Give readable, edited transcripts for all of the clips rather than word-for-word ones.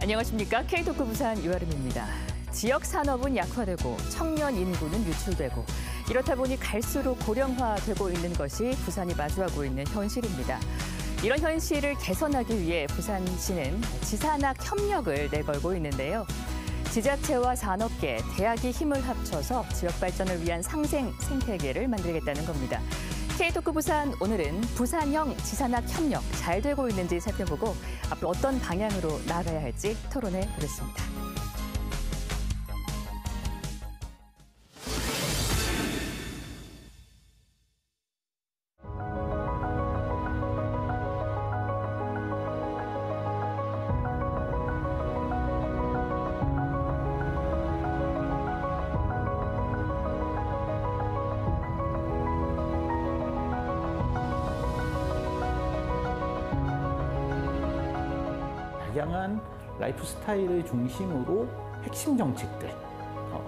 안녕하십니까. K토크 부산 유아름입니다. 지역 산업은 약화되고 청년 인구는 유출되고 이렇다 보니 갈수록 고령화되고 있는 것이 부산이 마주하고 있는 현실입니다. 이런 현실을 개선하기 위해 부산시는 지산학 협력을 내걸고 있는데요. 지자체와 산업계, 대학이 힘을 합쳐서 지역 발전을 위한 상생 생태계를 만들겠다는 겁니다. K토크 부산 오늘은 부산형 지산학 협력 잘 되고 있는지 살펴보고 앞으로 어떤 방향으로 나아가야 할지 토론해 보겠습니다. 다양한 라이프 스타일을 중심으로 핵심 정책들,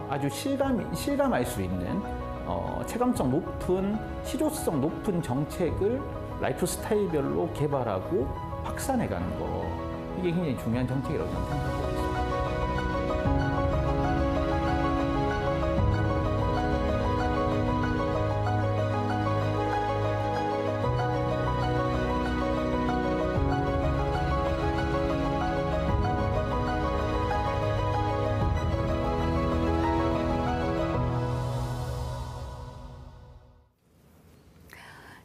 아주 실감할 수 있는 체감성 높은, 실효성 높은 정책을 라이프 스타일별로 개발하고 확산해가는 거, 이게 굉장히 중요한 정책이라고 저는 생각하고 있습니다.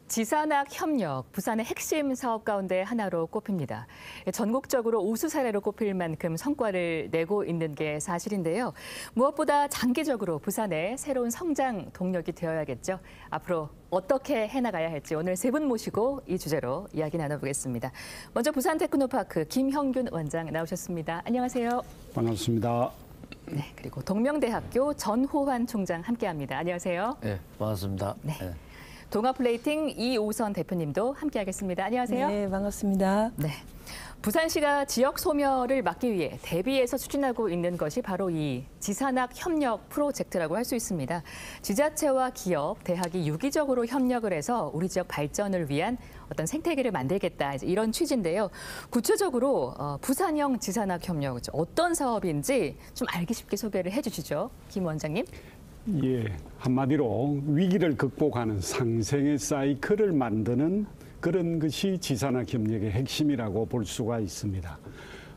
지산학 협력, 부산의 핵심 사업 가운데 하나로 꼽힙니다. 전국적으로 우수 사례로 꼽힐 만큼 성과를 내고 있는 게 사실인데요. 무엇보다 장기적으로 부산의 새로운 성장 동력이 되어야겠죠. 앞으로 어떻게 해나가야 할지 오늘 세 분 모시고 이 주제로 이야기 나눠보겠습니다. 먼저 부산 테크노파크 김형균 원장 나오셨습니다. 안녕하세요. 반갑습니다. 네, 그리고 동명대학교 전호환 총장 함께합니다. 안녕하세요. 네, 반갑습니다. 네. 동아플레이팅 이오선 대표님도 함께하겠습니다. 안녕하세요. 네, 반갑습니다. 네, 부산시가 지역 소멸을 막기 위해 대비해서 추진하고 있는 것이 바로 이 지산학 협력 프로젝트라고 할 수 있습니다. 지자체와 기업, 대학이 유기적으로 협력을 해서 우리 지역 발전을 위한 어떤 생태계를 만들겠다, 이런 취지인데요. 구체적으로 부산형 지산학 협력, 어떤 사업인지 좀 알기 쉽게 소개를 해주시죠. 김 원장님. 예, 한마디로 위기를 극복하는 상생의 사이클을 만드는 그런 것이 지산학 협력의 핵심이라고 볼 수가 있습니다.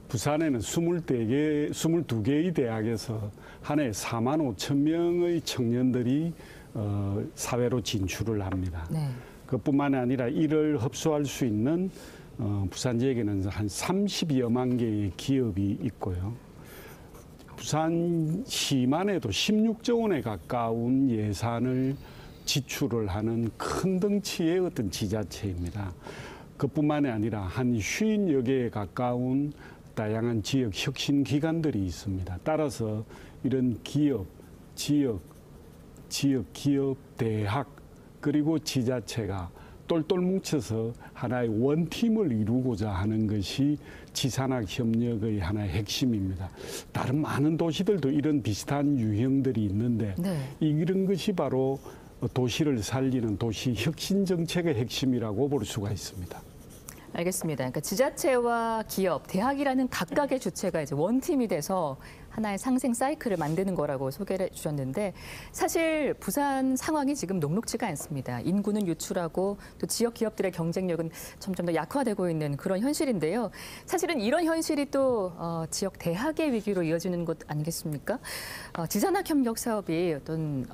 부산에는 22개의 대학에서 한 해 4만 5천 명의 청년들이 사회로 진출을 합니다. 네. 그뿐만 아니라 이를 흡수할 수 있는 부산 지역에는 한 30여만 개의 기업이 있고요. 부산시만 해도 16조 원에 가까운 예산을 지출을 하는 큰 덩치의 어떤 지자체입니다. 그뿐만이 아니라 한 50여 개에 가까운 다양한 지역 혁신 기관들이 있습니다. 따라서 이런 기업, 지역 기업, 대학, 그리고 지자체가 똘똘 뭉쳐서 하나의 원팀을 이루고자 하는 것이 지산학 협력의 하나의 핵심입니다. 다른 많은 도시들도 이런 비슷한 유형들이 있는데 네. 이런 것이 바로 도시를 살리는 도시 혁신 정책의 핵심이라고 볼 수가 있습니다. 알겠습니다. 그러니까 지자체와 기업, 대학이라는 각각의 주체가 이제 원팀이 돼서 하나의 상생 사이클을 만드는 거라고 소개를 해주셨는데 사실 부산 상황이 지금 녹록지가 않습니다. 인구는 유출하고 또 지역 기업들의 경쟁력은 점점 더 약화되고 있는 그런 현실인데요. 사실은 이런 현실이 또 지역 대학의 위기로 이어지는 것 아니겠습니까? 지산학 협력 사업이 어떤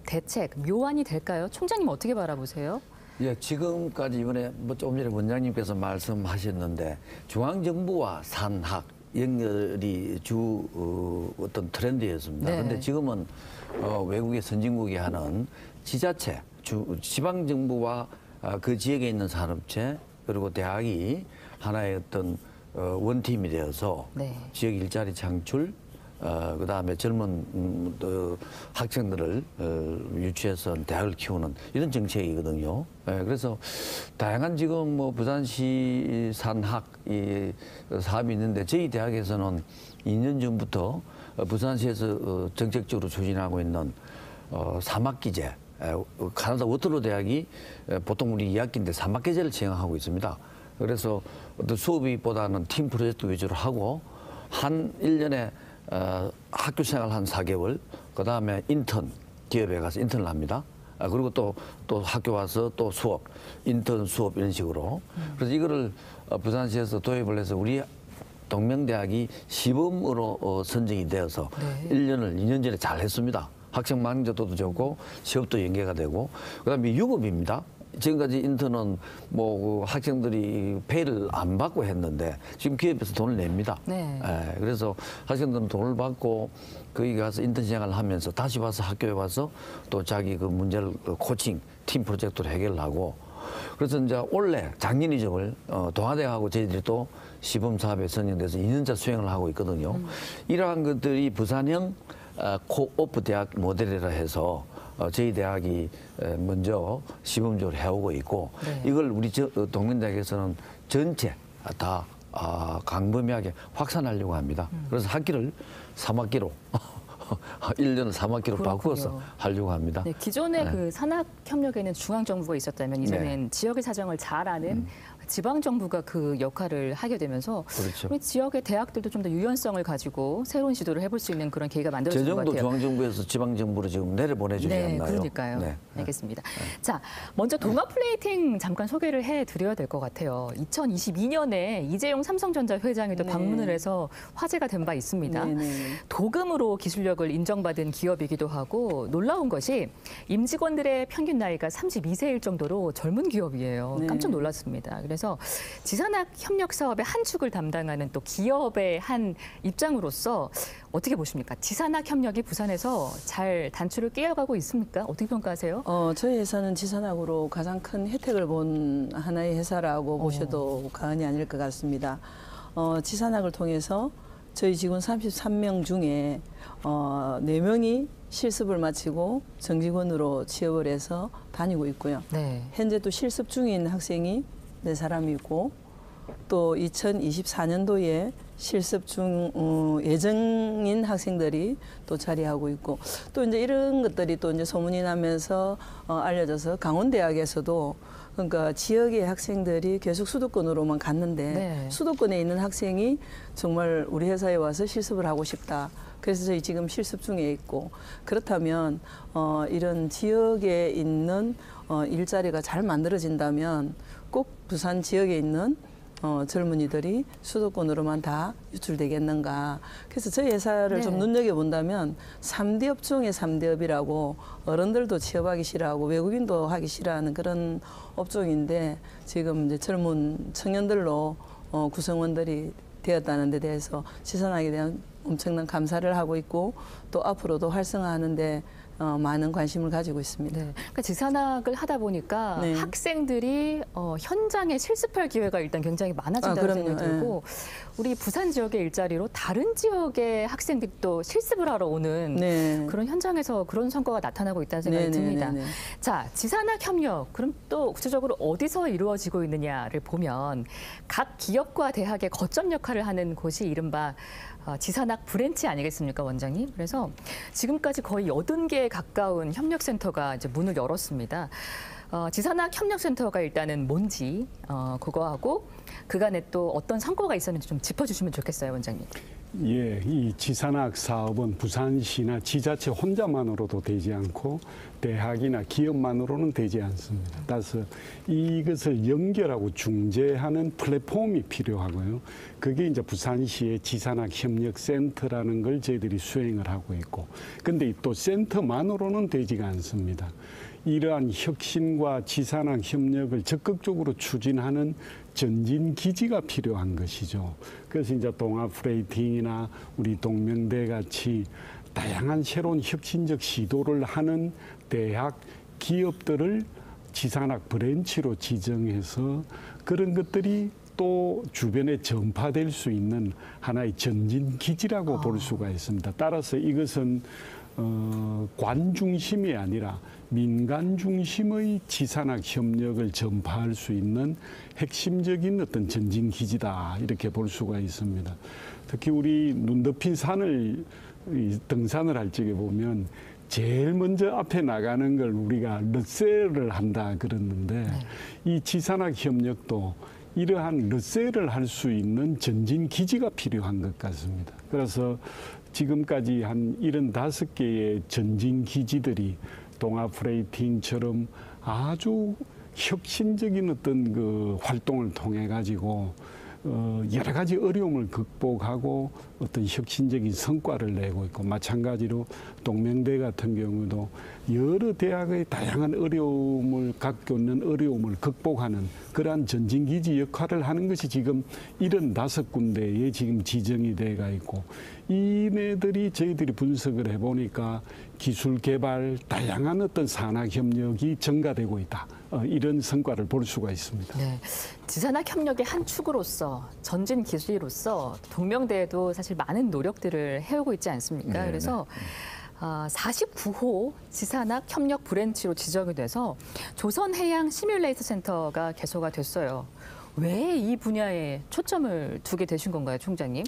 대책, 묘안이 될까요? 총장님 어떻게 바라보세요? 예, 지금까지 이번에 조금 전에 원장님께서 말씀하셨는데 중앙정부와 산학 연결이 주 어떤 트렌드였습니다. 그런데 네. 지금은 외국의 선진국이 하는 지자체, 지방정부와 그 지역에 있는 산업체 그리고 대학이 하나의 어떤 원팀이 되어서 네. 지역 일자리 창출, 그다음에 젊은 학생들을 유치해서 대학을 키우는 이런 정책이거든요. 그래서 다양한 지금 뭐 부산시 산학 사업이 있는데 저희 대학에서는 2년 전부터 부산시에서 정책적으로 추진하고 있는 사막기제, 가나다 워터로 대학이 보통 우리 2학기인데 사막기제를 진행하고 있습니다. 그래서 어떤 수업비보다는 팀 프로젝트 위주로 하고 한 1년에 학교 생활 한 4개월, 그 다음에 인턴 기업에 가서 인턴을 합니다. 그리고 또 학교 와서 또 수업, 인턴 수업 이런 식으로. 그래서 이거를 부산시에서 도입을 해서 우리 동명대학이 시범으로 선정이 되어서 1년을 2년 전에 잘 했습니다. 학생 만족도도 좋고 시업도 연계가 되고, 그다음에 유급입니다. 지금까지 인턴은 뭐 학생들이 페이를 안 받고 했는데 지금 기업에서 돈을 냅니다. 네. 그래서 학생들은 돈을 받고 거기 가서 인턴 생활을 하면서 다시 와서 학교에 와서 또 자기 그 문제를 코칭 팀 프로젝트로 해결하고, 그래서 이제 올해 작년이죠. 동아대하고 저희들이 또 시범 사업에 선정돼서 2년차 수행을 하고 있거든요. 이러한 것들이 부산형 코오프 대학 모델이라 해서 저희 대학이 먼저 시범적으로 해오고 있고, 이걸 우리 동명대학에서는 전체 다 광범위하게 확산하려고 합니다. 그래서 학기를 3학기로 1년을 3학기로 바꾸어서 하려고 합니다. 네, 기존의 그 산학협력에는 중앙정부가 있었다면 이제는 지역의 사정을 잘 아는 지방정부가 그 역할을 하게 되면서 그렇죠. 우리 지역의 대학들도 좀 더 유연성을 가지고 새로운 시도를 해볼 수 있는 그런 계기가 만들어진 것 같아요. 제정도 중앙정부에서 지방정부로 지금 내려보내주지 네, 않나요? 그러니까요. 네. 알겠습니다. 자, 먼저 동아플레이팅 잠깐 소개를 해드려야 될 것 같아요. 2022년에 이재용 삼성전자 회장이 또 방문을 해서 화제가 된 바 있습니다. 도금으로 기술력을 인정받은 기업이기도 하고, 놀라운 것이 임직원들의 평균 나이가 32세일 정도로 젊은 기업이에요. 깜짝 놀랐습니다. 그래서 지산학 협력 사업의 한 축을 담당하는 또 기업의 한 입장으로서 어떻게 보십니까? 지산학 협력이 부산에서 잘 단추를 끼어가고 있습니까? 어떻게 평가하세요? 저희 회사는 지산학으로 가장 큰 혜택을 본 하나의 회사라고 보셔도 과언이 아닐 것 같습니다. 지산학을 통해서 저희 직원 33명 중에 4명이 실습을 마치고 정직원으로 취업을 해서 다니고 있고요. 네. 현재 또 실습 중인 학생이 4사람이고, 또 2024년도에 실습 중 예정인 학생들이 또 자리하고 있고, 또 이제 이런 것들이 또 이제 소문이 나면서 알려져서 강원대학에서도, 그러니까 지역의 학생들이 계속 수도권으로만 갔는데 수도권에 있는 학생이 정말 우리 회사에 와서 실습을 하고 싶다. 그래서 저희 지금 실습 중에 있고, 그렇다면 이런 지역에 있는 일자리가 잘 만들어진다면 꼭 부산 지역에 있는 젊은이들이 수도권으로만 다 유출되겠는가. 그래서 저희 회사를 좀 눈여겨본다면 3대업 중에 3대업이라고, 어른들도 취업하기 싫어하고 외국인도 하기 싫어하는 그런 업종인데, 지금 이제 젊은 청년들로 구성원들이 되었다는 데 대해서 지산학에 대한 엄청난 감사를 하고 있고, 또 앞으로도 활성화하는 데 많은 관심을 가지고 있습니다. 네. 그러니까 지산학을 하다 보니까 학생들이 현장에 실습할 기회가 일단 굉장히 많아진다는 생각이 들고, 우리 부산 지역의 일자리로 다른 지역의 학생들이 또 실습을 하러 오는 그런 현장에서 그런 성과가 나타나고 있다는 생각이 듭니다. 자, 지산학 협력, 그럼 또 구체적으로 어디서 이루어지고 있느냐를 보면 각 기업과 대학의 거점 역할을 하는 곳이 이른바 지산학 브랜치 아니겠습니까, 원장님? 그래서 지금까지 거의 80개에 가까운 협력센터가 이제 문을 열었습니다. 지산학 협력센터가 일단은 뭔지 그거하고 그간에 또 어떤 성과가 있었는지 좀 짚어주시면 좋겠어요, 원장님. 예, 이 지산학 사업은 부산시나 지자체 혼자만으로도 되지 않고 대학이나 기업만으로는 되지 않습니다. 따라서 이것을 연결하고 중재하는 플랫폼이 필요하고요. 그게 이제 부산시의 지산학 협력센터라는 걸 저희들이 수행을 하고 있고, 근데 또 센터만으로는 되지가 않습니다. 이러한 혁신과 지산학 협력을 적극적으로 추진하는 전진 기지가 필요한 것이죠. 그래서 이제 동아프레이팅이나 우리 동명대 같이 다양한 새로운 혁신적 시도를 하는 대학, 기업들을 지산학 브랜치로 지정해서 그런 것들이 또 주변에 전파될 수 있는 하나의 전진 기지라고 볼 수가 있습니다. 따라서 이것은 관 중심이 아니라 민간 중심의 지산학 협력을 전파할 수 있는 핵심적인 어떤 전진 기지다, 이렇게 볼 수가 있습니다. 특히 우리 눈 덮인 산을 등산을 할 적에 보면 제일 먼저 앞에 나가는 걸 우리가 르세를 한다 그랬는데 이 지산학 협력도 이러한 르세를 할 수 있는 전진 기지가 필요한 것 같습니다. 그래서 지금까지 한 75개의 전진 기지들이 동아프레이팅처럼 아주 혁신적인 어떤 그 활동을 통해 가지고 여러 가지 어려움을 극복하고 어떤 혁신적인 성과를 내고 있고, 마찬가지로 동명대 같은 경우도 여러 대학의 다양한 어려움을 갖고 있는 어려움을 극복하는 그러한 전진기지 역할을 하는 것이 지금 75군데에 지금 지정이 돼가 있고, 이네들이 저희들이 분석을 해보니까 기술 개발, 다양한 어떤 산학 협력이 증가되고 있다. 이런 성과를 볼 수가 있습니다. 네. 지산학 협력의 한 축으로서, 전진 기술로서 동명대에도 사실 많은 노력들을 해오고 있지 않습니까? 네, 그래서 49호 지산학 협력 브랜치로 지정이 돼서 조선해양 시뮬레이터 센터가 개소가 됐어요. 왜 이 분야에 초점을 두게 되신 건가요, 총장님?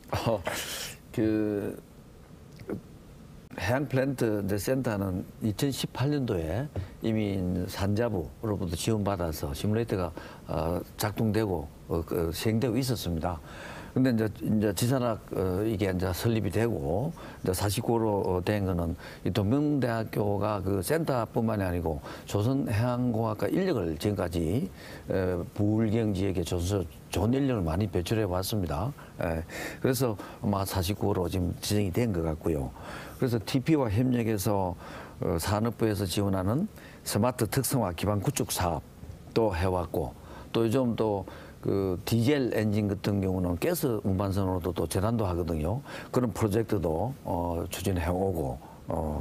해양 플랜트 센터는 2018년도에 이미 산자부로부터 지원받아서 시뮬레이터가 작동되고 시행되고 있었습니다. 근데 이제 지산학 이게 이제 설립이 되고 이제 49로 된 거는 이 동명대학교가 그 센터뿐만이 아니고 조선해양공학과 인력을 지금까지 부울경 지역에 줘서 좋은 인력을 많이 배출해 왔습니다. 그래서 아마 49로 지금 지정이 된 것 같고요. 그래서 TP와 협력해서 산업부에서 지원하는 스마트 특성화 기반 구축 사업도 해왔고, 또 요즘 또 그 디젤 엔진 같은 경우는 가스 운반선으로도 또 재단도 하거든요. 그런 프로젝트도 추진해 오고,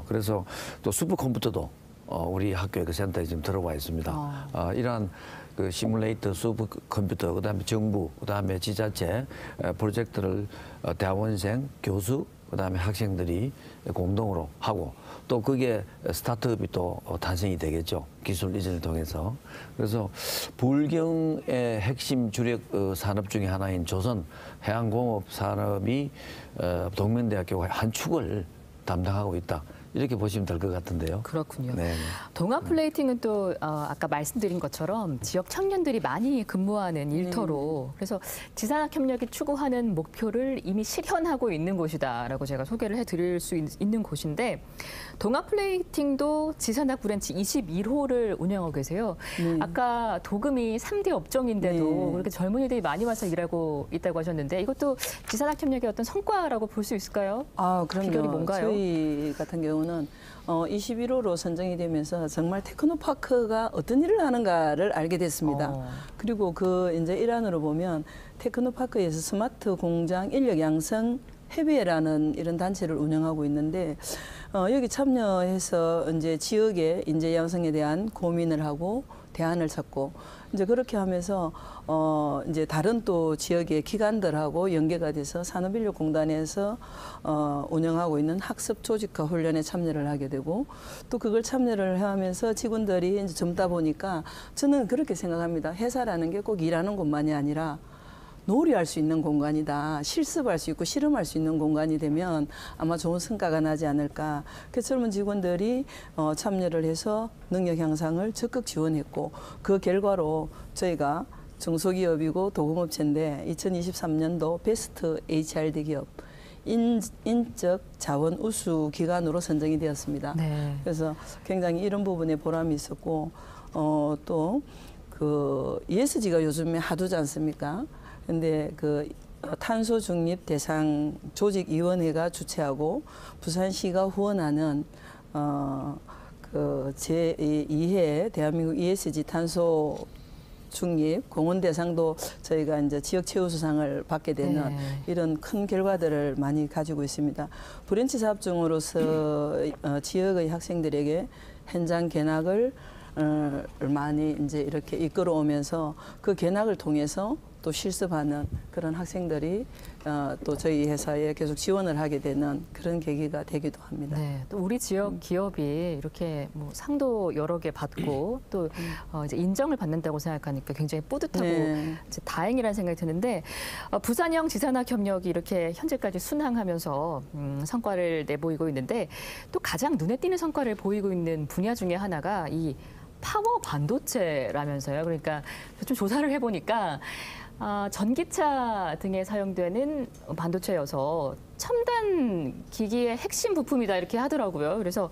그래서 또 슈퍼컴퓨터도 우리 학교의 그 센터에 지금 들어와 있습니다. 이러한 그 시뮬레이터, 슈퍼컴퓨터, 그다음에 정부, 그다음에 지자체 프로젝트를 대학원생, 교수, 그다음에 학생들이 공동으로 하고, 또 그게 스타트업이 또 탄생이 되겠죠. 기술 이전을 통해서. 그래서 부울경의 핵심 주력 산업 중에 하나인 조선 해양공업 산업이 동명대학교가 한 축을 담당하고 있다. 이렇게 보시면 될 것 같은데요. 그렇군요. 네. 동아플레이팅은 또 아까 말씀드린 것처럼 지역 청년들이 많이 근무하는 일터로, 그래서 지산학 협력이 추구하는 목표를 이미 실현하고 있는 곳이다라고 제가 소개를 해드릴 수 있는 곳인데, 동아플레이팅도 지산학 브랜치 21호를 운영하고 계세요. 아까 도금이 3대 업종인데도 그렇게 젊은이들이 많이 와서 일하고 있다고 하셨는데, 이것도 지산학 협력의 어떤 성과라고 볼 수 있을까요? 그럼요. 비결이 뭔가요? 저희 같은 경우는 21호로 선정이 되면서 정말 테크노파크가 어떤 일을 하는가를 알게 됐습니다. 그리고 그 이제 일환으로 보면 테크노파크에서 스마트 공장 인력 양성 협의회라는 이런 단체를 운영하고 있는데, 여기 참여해서 이제 지역의 인재 양성에 대한 고민을 하고 대안을 찾고, 이제 그렇게 하면서 이제 다른 또 지역의 기관들하고 연계가 돼서 산업인력공단에서 운영하고 있는 학습 조직화 훈련에 참여를 하게 되고, 또 그걸 참여를 하면서 직원들이 이제 젊다 보니까 저는 그렇게 생각합니다. 회사라는 게 꼭 일하는 곳만이 아니라 놀이할 수 있는 공간이다. 실습할 수 있고 실험할 수 있는 공간이 되면 아마 좋은 성과가 나지 않을까. 그래서 젊은 직원들이 참여를 해서 능력 향상을 적극 지원했고, 그 결과로 저희가 중소기업이고 도공업체인데 2023년도 베스트 HRD 기업 인적 자원 우수 기관으로 선정이 되었습니다. 네. 그래서 굉장히 이런 부분에 보람이 있었고, 또 그 ESG가 요즘에 하도지 않습니까? 근데 그 탄소 중립 대상 조직위원회가 주최하고 부산시가 후원하는 그 제2회 대한민국 ESG 탄소 중립 공헌 대상도 저희가 이제 지역 최우수상을 받게 되는 이런 큰 결과들을 많이 가지고 있습니다. 브랜치 사업 중으로서 지역의 학생들에게 현장 견학을 많이 이제 이렇게 이끌어오면서 그 견학을 통해서 또 실습하는 그런 학생들이 또 저희 회사에 계속 지원을 하게 되는 그런 계기가 되기도 합니다. 네, 또 우리 지역 기업이 이렇게 뭐 상도 여러 개 받고 또 이제 인정을 받는다고 생각하니까 굉장히 뿌듯하고 이제 다행이라는 생각이 드는데, 부산형 지산학 협력이 이렇게 현재까지 순항하면서 성과를 내보이고 있는데, 또 가장 눈에 띄는 성과를 보이고 있는 분야 중에 하나가 이 파워 반도체라면서요. 그러니까 좀 조사를 해보니까 전기차 등에 사용되는 반도체여서 첨단 기기의 핵심 부품이다 이렇게 하더라고요. 그래서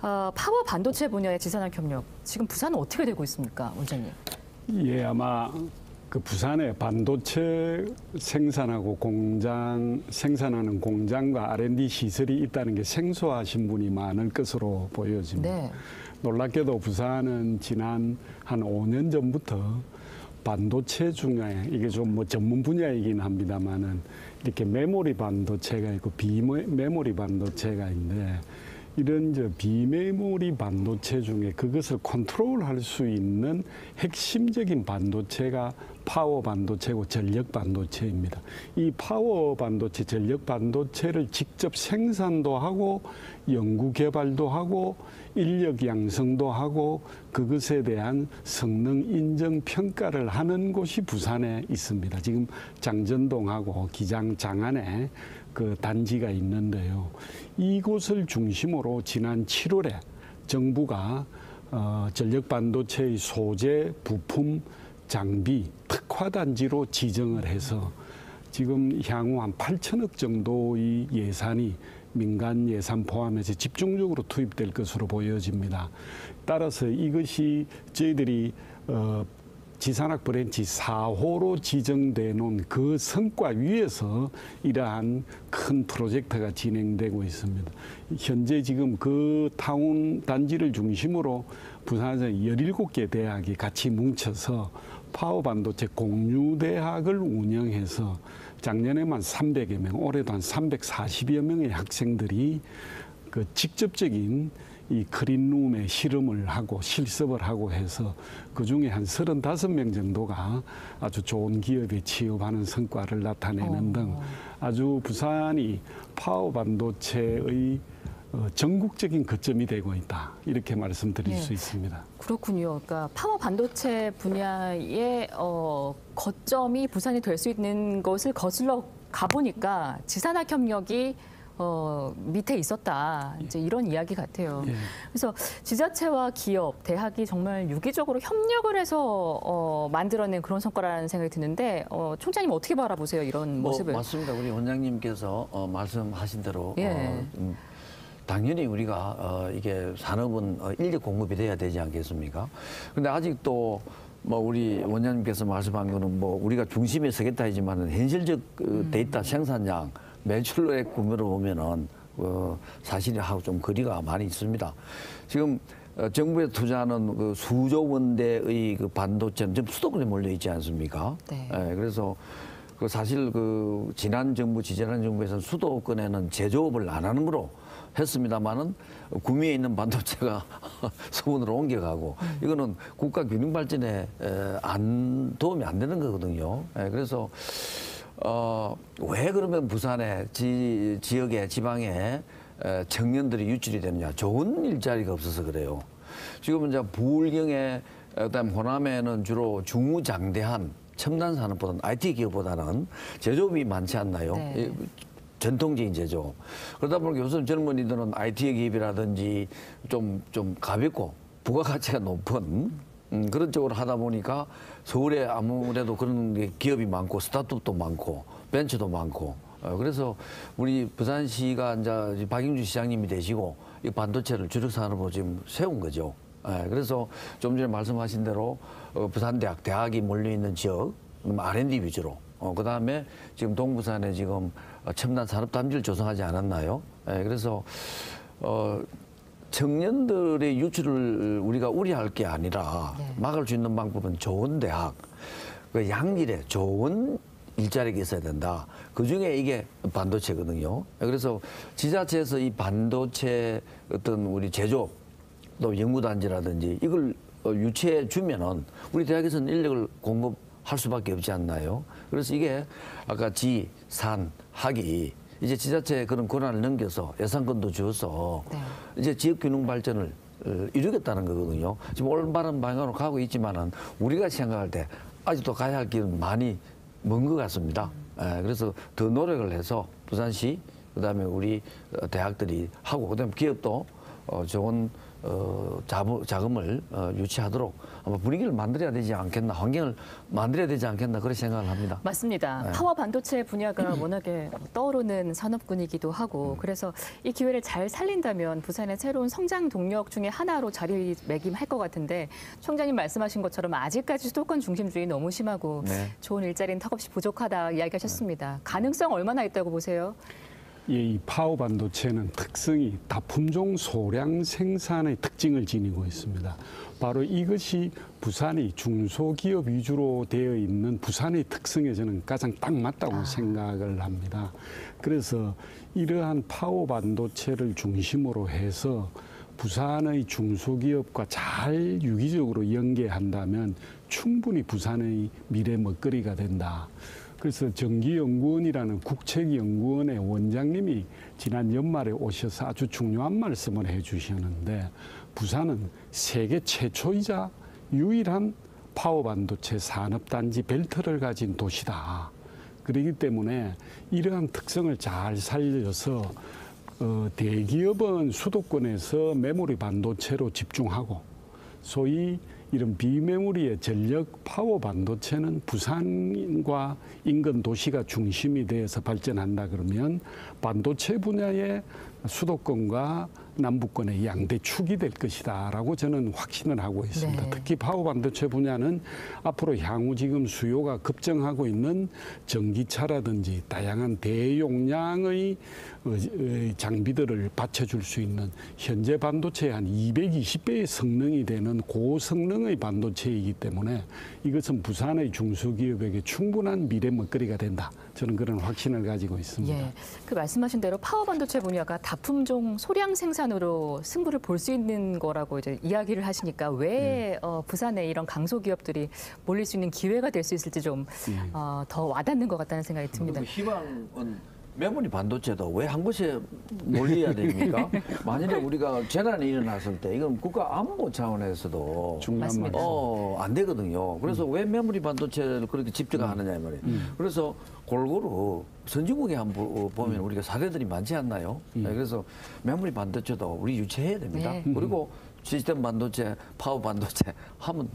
파워 반도체 분야의 지산학 협력 지금 부산은 어떻게 되고 있습니까, 원장님? 예, 아마 그 부산에 반도체 생산하는 공장과 R&D 시설이 있다는 게 생소하신 분이 많을 것으로 보여집니다. 네. 놀랍게도 부산은 지난 한 5년 전부터 반도체 중에 이게 좀 뭐 전문 분야이긴 합니다만은 이렇게 메모리 반도체가 있고 비메모리 반도체가 있는데 이런 비메모리 반도체 중에 그것을 컨트롤할 수 있는 핵심적인 반도체가 파워 반도체고 전력 반도체입니다. 이 파워 반도체, 전력 반도체를 직접 생산도 하고 연구 개발도 하고 인력 양성도 하고 그것에 대한 성능 인정 평가를 하는 곳이 부산에 있습니다. 지금 장전동하고 기장 장안에 그 단지가 있는데요. 이곳을 중심으로 지난 7월에 정부가 전력 반도체의 소재, 부품, 장비 특화 단지로 지정을 해서 지금 향후 한 8천억 정도의 예산이 민간 예산 포함해서 집중적으로 투입될 것으로 보여집니다. 따라서 이것이 저희들이 지산학 브랜치 4호로 지정돼 놓은 그 성과 위에서 이러한 큰 프로젝트가 진행되고 있습니다. 현재 지금 그 타운 단지를 중심으로 부산에서 17개 대학이 같이 뭉쳐서 파워 반도체 공유대학을 운영해서 작년에만 300여 명, 올해도 한 340여 명의 학생들이 그 직접적인 이 클린룸에 실험을 하고 실습을 하고 해서 그중에 한 35명 정도가 아주 좋은 기업에 취업하는 성과를 나타내는 등 아주 부산이 파워 반도체의 전국적인 거점이 되고 있다. 이렇게 말씀드릴 수 있습니다. 그렇군요. 그러니까 파워 반도체 분야의 거점이 부산이 될 수 있는 것을 거슬러 가보니까 지산학 협력이 밑에 있었다. 이제 이런 이야기 같아요. 그래서 지자체와 기업, 대학이 정말 유기적으로 협력을 해서 만들어낸 그런 성과라는 생각이 드는데 총장님 어떻게 바라보세요? 이런 모습을. 맞습니다. 우리 원장님께서 말씀하신 대로 당연히 우리가 이게 산업은 인력 공급이 돼야 되지 않겠습니까? 근데 아직도 뭐 우리 원장님께서 말씀한 거는 뭐 우리가 중심에 서겠다 하지만은 현실적 데이터 생산량 매출액 구매로 보면은 사실이 하고 좀 거리가 많이 있습니다. 지금 정부에 투자하는 그 수조 원대의 그 반도체는 지금 수도권에 몰려 있지 않습니까? 네. 그래서 그 사실 그 지난 정부, 지지난 정부에서는 수도권에는 제조업을 안 하는 거로 했습니다만은 구미에 있는 반도체가 서울으로 옮겨가고 이거는 국가 균형 발전에 도움이 안 되는 거거든요. 그래서 왜 그러면 부산의 지역의 지방에 청년들이 유출이 되느냐? 좋은 일자리가 없어서 그래요. 지금 이제 부울경에 그다음 호남에는 주로 중우장대한 첨단 산업보다는 IT 기업보다는 제조업이 많지 않나요? 네. 전통적인 제조. 그러다 보니까 요즘 젊은이들은 IT 기업이라든지 좀 가볍고 부가가치가 높은 그런 쪽으로 하다 보니까 서울에 아무래도 그런 기업이 많고 스타트업도 많고 벤처도 많고 그래서 우리 부산시가 이제 박영주 시장님이 되시고 이 반도체를 주력 산업으로 지금 세운 거죠. 그래서 좀 전에 말씀하신 대로 부산대학, 대학이 몰려 있는 지역 R&D 위주로 그다음에 지금 동부산에 지금 첨단 산업단지를 조성하지 않았나요? 그래서 청년들의 유출을 우리가 우려할 게 아니라 막을 수 있는 방법은 좋은 대학, 그 양질의 좋은 일자리가 있어야 된다. 그중에 이게 반도체거든요. 그래서 지자체에서 이 반도체 어떤 우리 제조 또 연구단지라든지 이걸 유치해 주면은 우리 대학에서는 인력을 공급할 수밖에 없지 않나요? 그래서 이게 아까 지, 산, 학이 이제 지자체에 그런 권한을 넘겨서 예산권도 주어서 이제 지역 균형 발전을 이루겠다는 거거든요. 지금 올바른 방향으로 가고 있지만은 우리가 생각할 때 아직도 가야 할 길은 많이 먼 것 같습니다. 그래서 더 노력을 해서 부산시 그다음에 우리 대학들이 하고 그다음에 기업도 좋은 자금을 유치하도록 아마 분위기를 만들어야 되지 않겠나, 환경을 만들어야 되지 않겠나 그런 생각을 합니다. 맞습니다. 네. 파워 반도체 분야가 워낙에 떠오르는 산업군이기도 하고 그래서 이 기회를 잘 살린다면 부산의 새로운 성장 동력 중에 하나로 자리매김할 것 같은데 총장님 말씀하신 것처럼 아직까지 수도권 중심주의 너무 심하고 네. 좋은 일자리는 턱없이 부족하다 이야기하셨습니다. 가능성 얼마나 있다고 보세요? 이 파워 반도체는 특성이 다품종 소량 생산의 특징을 지니고 있습니다. 바로 이것이 부산이 중소기업 위주로 되어 있는 부산의 특성에 저는 가장 딱 맞다고 생각을 합니다. 그래서 이러한 파워 반도체를 중심으로 해서 부산의 중소기업과 잘 유기적으로 연계한다면 충분히 부산의 미래 먹거리가 된다. 그래서 정기연구원이라는 국책연구원의 원장님이 지난 연말에 오셔서 아주 중요한 말씀을 해주셨는데 부산은 세계 최초이자 유일한 파워 반도체 산업단지 벨트를 가진 도시다. 그렇기 때문에 이러한 특성을 잘 살려서 대기업은 수도권에서 메모리 반도체로 집중하고 소위 이런 비메모리의 전력 파워 반도체는 부산과 인근 도시가 중심이 되어서 발전한다 그러면 반도체 분야의 수도권과 남부권의 양대 축이 될 것이다라고 저는 확신을 하고 있습니다. 네. 특히 파워 반도체 분야는 앞으로 향후 지금 수요가 급증하고 있는 전기차라든지 다양한 대용량의 장비들을 받쳐줄 수 있는 현재 반도체의 한 220배의 성능이 되는 고성능의 반도체이기 때문에 이것은 부산의 중소기업에게 충분한 미래 먹거리가 된다. 저는 그런 확신을 가지고 있습니다. 예, 그 말씀하신 대로 파워 반도체 분야가 다품종 소량 생산으로 승부를 볼 수 있는 거라고 이제 이야기를 하시니까 왜 부산에 이런 강소기업들이 몰릴 수 있는 기회가 될 수 있을지 좀 더 와닿는 것 같다는 생각이 듭니다. 희망은 메모리 반도체도 왜 한 곳에 몰려야 됩니까? 만일에 우리가 재난이 일어났을 때 이건 국가 안보 차원에서도 중요한 말씀. 안 되거든요. 그래서 왜 메모리 반도체를 그렇게 집중하느냐 이 말이에요. 그래서 골고루 선진국에 한번 보면 우리가 사례들이 많지 않나요? 네, 그래서 메모리 반도체도 우리 유치해야 됩니다. 네. 그리고 시스템 반도체, 파워 반도체 하면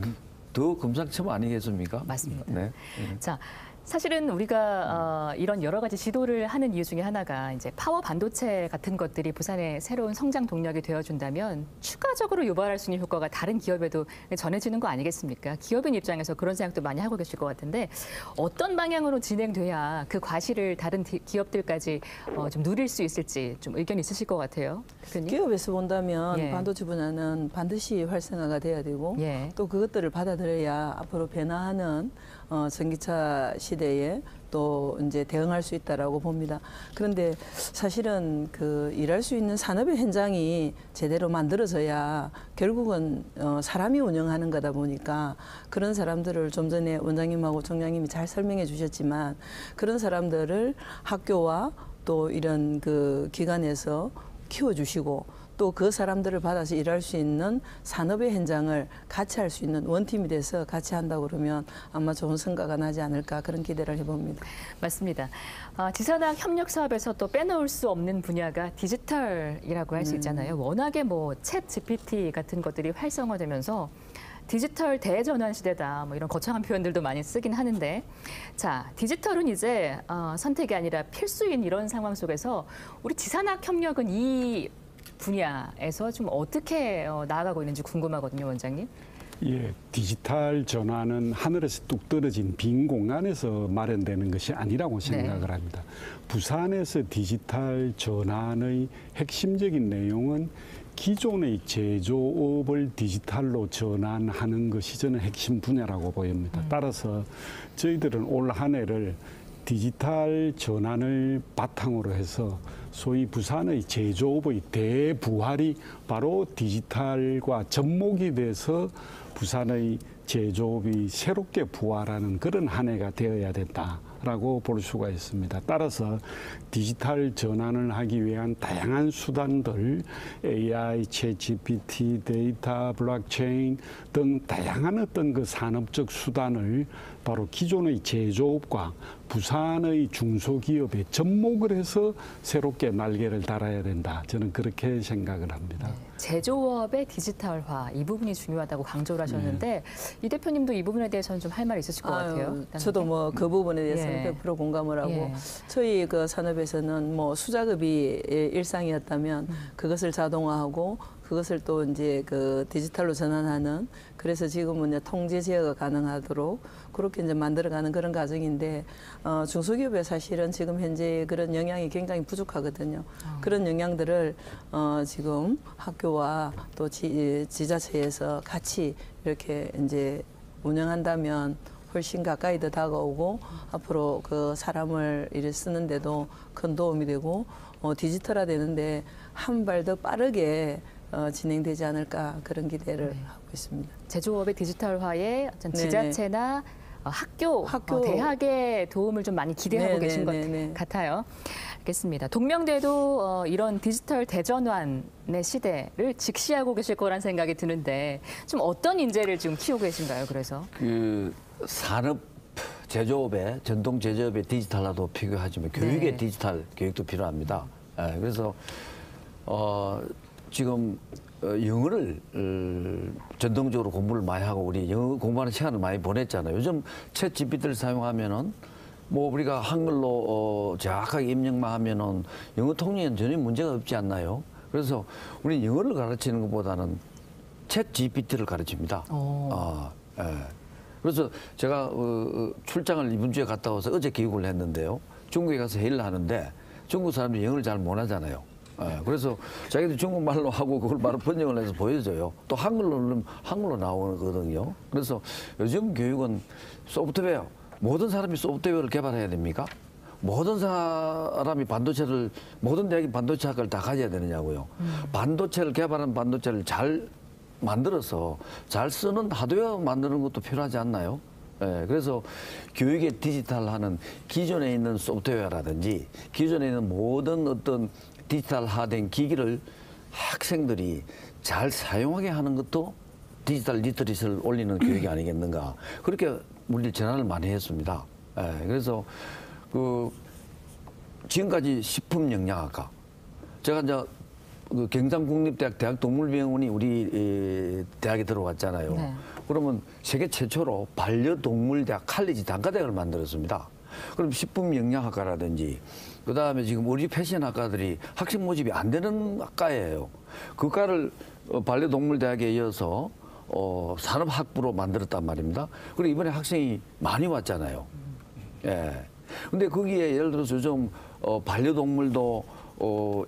더 금상첨 아니겠습니까? 맞습니다. 네. 자, 사실은 우리가 이런 여러 가지 지도를 하는 이유 중에 하나가 이제 파워 반도체 같은 것들이 부산의 새로운 성장 동력이 되어준다면 추가적으로 유발할 수 있는 효과가 다른 기업에도 전해지는 거 아니겠습니까? 기업인 입장에서 그런 생각도 많이 하고 계실 것 같은데 어떤 방향으로 진행돼야 그 과실을 다른 기업들까지 좀 누릴 수 있을지 좀 의견 있으실 것 같아요. 대표님? 기업에서 본다면 예. 반도체 분야는 반드시 활성화가 돼야 되고 예. 또 그것들을 받아들여야 앞으로 변화하는 전기차 시대에 또 이제 대응할 수 있다라고 봅니다. 그런데 사실은 그 일할 수 있는 산업의 현장이 제대로 만들어져야 결국은 사람이 운영하는 거다 보니까 그런 사람들을 좀 전에 원장님하고 총장님이 잘 설명해 주셨지만 그런 사람들을 학교와 또 이런 그 기관에서 키워주시고 또 그 사람들을 받아서 일할 수 있는 산업의 현장을 같이 할 수 있는 원팀이 돼서 같이 한다고 그러면 아마 좋은 성과가 나지 않을까 그런 기대를 해봅니다. 맞습니다. 지산학 협력 사업에서 또 빼놓을 수 없는 분야가 디지털이라고 할 수 있잖아요. 워낙에 뭐 챗 GPT 같은 것들이 활성화되면서 디지털 대전환 시대다 뭐 이런 거창한 표현들도 많이 쓰긴 하는데 자 디지털은 이제 선택이 아니라 필수인 이런 상황 속에서 우리 지산학 협력은 이 분야에서 좀 어떻게 나아가고 있는지 궁금하거든요, 원장님. 예, 디지털 전환은 하늘에서 뚝 떨어진 빈 공간에서 마련되는 것이 아니라고 생각을 합니다. 부산에서 디지털 전환의 핵심적인 내용은 기존의 제조업을 디지털로 전환하는 것이 저는 핵심 분야라고 보입니다. 따라서 저희들은 올 한 해를 디지털 전환을 바탕으로 해서 소위 부산의 제조업의 대부활이 바로 디지털과 접목이 돼서 부산의 제조업이 새롭게 부활하는 그런 한 해가 되어야 된다라고 볼 수가 있습니다. 따라서 디지털 전환을 하기 위한 다양한 수단들, AI, 챗GPT, 데이터, 블록체인 등 다양한 어떤 그 산업적 수단을 바로 기존의 제조업과 부산의 중소기업에 접목을 해서 새롭게 날개를 달아야 된다. 저는 그렇게 생각을 합니다. 네. 제조업의 디지털화 이 부분이 중요하다고 강조를 하셨는데 이 대표님도 이 부분에 대해서는 좀 할 말이 있으실 것 같아요. 저도 뭐 그 부분에 대해서는 예. 100% 공감을 하고 예. 저희 그 산업에서는 뭐 수작업이 일상이었다면 그것을 자동화하고 그것을 또 이제 그 디지털로 전환하는 그래서 지금은 이제 통제 제어가 가능하도록 그렇게 이제 만들어가는 그런 과정인데 중소기업에 사실은 지금 현재 그런 영향이 굉장히 부족하거든요. 그런 영향들을 지금 학교와 또 지자체에서 같이 이렇게 이제 운영한다면 훨씬 가까이 더 다가오고 앞으로 그 사람을 일을 쓰는데도 큰 도움이 되고 디지털화 되는데 한 발 더 빠르게 진행되지 않을까 그런 기대를 하고 있습니다. 제조업의 디지털화에 어떤 네네. 지자체나 학교, 대학의 도움을 좀 많이 기대하고 계신 것 같아요. 알겠습니다. 동명대도 이런 디지털 대전환의 시대를 직시하고 계실 거란 생각이 드는데 좀 어떤 인재를 지금 키우고 계신가요? 그래서 그 산업 제조업에 전통 제조업의 디지털화도 필요하지만 교육의 디지털 교육도 필요합니다. 그래서 지금 영어를 전통적으로 공부를 많이 하고 우리 영어 공부하는 시간을 많이 보냈잖아요. 요즘 챗 GPT를 사용하면은 뭐 우리가 한글로 정확하게 입력만 하면은 영어 통역에는 전혀 문제가 없지 않나요? 그래서 우리 영어를 가르치는 것보다는 챗 GPT를 가르칩니다. 예. 그래서 제가 출장을 이번 주에 갔다 와서 어제 교육을 했는데요. 중국에 가서 회의를 하는데 중국 사람들이 영어를 잘 못하잖아요. 그래서 자기들 중국말로 하고 그걸 바로 번역을 해서 보여줘요. 또 한글로는 한글로 나오거든요. 그래서 요즘 교육은 소프트웨어, 모든 사람이 소프트웨어를 개발해야 됩니까? 모든 사람이 모든 대학이 반도체 학과를 다 가져야 되느냐고요. 반도체를 개발한 반도체를 잘 만들어서 잘 쓰는 하드웨어 만드는 것도 필요하지 않나요? 그래서 교육의 디지털화는 기존에 있는 소프트웨어라든지 기존에 있는 모든 어떤 디지털화된 기기를 학생들이 잘 사용하게 하는 것도 디지털 리터리시를 올리는 교육이 아니겠는가. 그렇게 우리 전환을 많이 했습니다. 그래서 지금까지 식품영양학과 제가 이제 그 경상국립대학 대학동물병원이 우리 대학에 들어왔잖아요. 네. 그러면 세계 최초로 반려동물대학 칼리지 단과대학을 만들었습니다. 그럼 식품영양학과라든지 그다음에 지금 우리 패션학과들이 학생 모집이 안 되는 학과예요. 그 과를 반려동물대학에 이어서 산업학부로 만들었단 말입니다. 그리고 이번에 학생이 많이 왔잖아요. 예. 근데 거기에 예를 들어서 요즘 반려동물도